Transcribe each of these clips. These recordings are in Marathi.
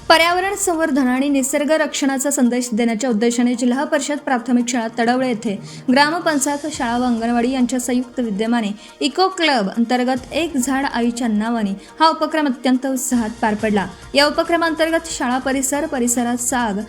पर्यावरण संवर्धन आणि निसर्ग रक्षणाचा संदेश देण्याच्या उद्देशाने जिल्हा परिषद प्राथमिक शाळा तडवळे येथे ग्रामपंचायत शाळा व अंगणवाडी यांच्या संयुक्त विद्यमाने इको क्लब अंतर्गत एक झाड आईच्या नावाने हा उपक्रम अत्यंत उत्साहात पार पडला। या उपक्रमांतर्गत शाळा परिसरात साग,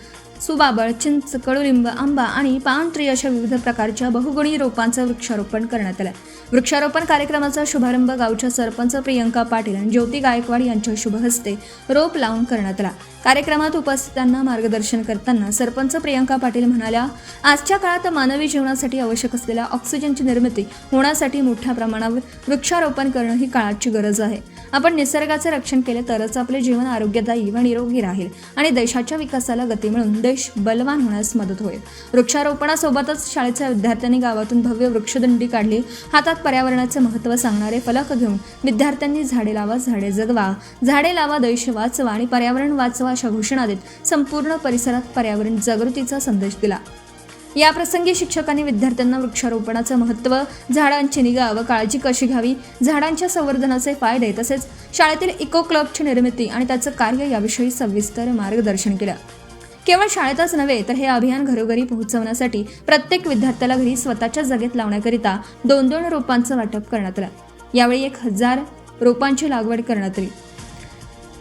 सुबाबळ, चिंच, कडुलिंब, आंबा आणि पान ट्री अशा विविध प्रकारच्या बहुगुणी रोपांचं वृक्षारोपण करण्यात आलं। वृक्षारोपण कार्यक्रमाचा शुभारंभ गावच्या सरपंच प्रियंका पाटील आणि ज्योती गायकवाड यांच्या शुभ हस्ते रोप लावून करण्यात आला। कार्यक्रमात उपस्थितांना मार्गदर्शन करताना सरपंच प्रियंका पाटील म्हणाल्या, आजच्या काळात मानवी जीवनासाठी आवश्यक असलेल्या ऑक्सिजनची निर्मिती होण्यासाठी मोठ्या प्रमाणावर वृक्षारोपण करणं ही काळाची गरज आहे। आपण निसर्गाचे रक्षण केले तरच आपले जीवन आरोग्यदायी व निरोगी राहील आणि देशाच्या विकासाला गती मिळून देश बलवान होण्यास मदत होईल। वृक्षारोपणासोबतच शाळेच्या विद्यार्थ्यांनी गावातून भव्य वृक्षदिंडी काढली। हातात पर्यावरणाचे महत्त्व सांगणारे फलक घेऊन विद्यार्थ्यांनी झाडे लावा, झाडे जगवा, झाडे लावा, देश वाचवा आणि पर्यावरण वाचवा अशा घोषणा देत संपूर्ण परिसरात पर्यावरण जागृतीचा संदेश दिला। या प्रसंगी शिक्षकांनी विद्यार्थ्यांना वृक्षारोपणाचे महत्त्व, झाडांची निगा व काळजी कशी घ्यावी, झाडांच्या संवर्धनाचे फायदे तसेच शाळेतील इको क्लबची निर्मिती आणि त्याचं कार्य याविषयी सविस्तर मार्गदर्शन केलं। केवळ शाळेतच नव्हे तर हे अभियान घरोघरी पोहोचवण्यासाठी प्रत्येक विद्यार्थ्याला घरी स्वतःच्या जागेत लावण्याकरिता 2-2 रोपांचं वाटप करण्यात आलं। यावेळी 1000 रोपांची लागवड करण्यात आली।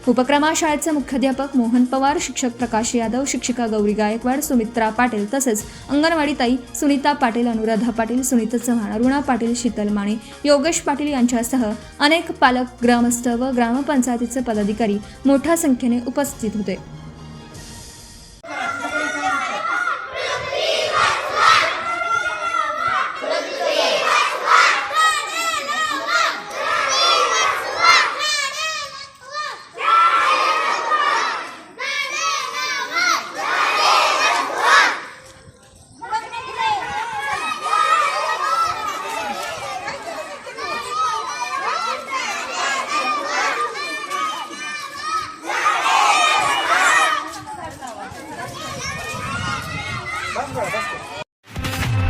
उपक्रमात शाळेचे मुख्याध्यापक मोहन पवार, शिक्षक प्रकाश यादव, शिक्षिका गौरी गायकवाड, सुमित्रा पाटील तसेच अंगणवाडी ताई सुनीता पाटील, अनुराधा पाटील, सुनीता चव्हाण, अरुणा पाटील, शीतल माने, योगेश पाटील यांच्यासह अनेक पालक, ग्रामस्थ व ग्रामपंचायतीचे पदाधिकारी मोठ्या संख्येने उपस्थित होते।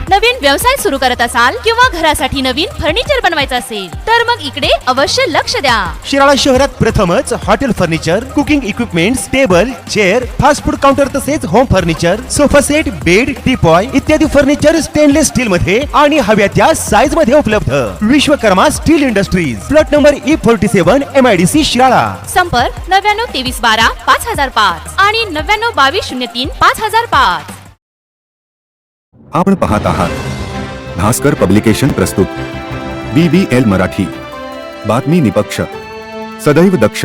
नवीन व्यवसाय सुरू करत असाल किंवा घरासाठी नवीन फर्निचर बनवायचं असेल तर मग इकडे अवश्य लक्ष द्या। शिराळा शहरात प्रथमच hotel furniture, cooking equipments, table, chair, fast food counter तसेच home furniture, sofa set, bed, teapoy इत्यादी फर्निचर स्टेनलेस स्टील मध्ये आणि हव्या त्या साईज मध्ये उपलब्ध। Vishwakarma steel industries, plot number E47, MIDC Shirala. संपर्क 99 23 12 5005 आणि 99 22 03 5005। आपण पाहत आहात भास्कर पब्लिकेशन प्रस्तुत BBL मराठी, बातमी निपक्ष, सदैव दक्ष।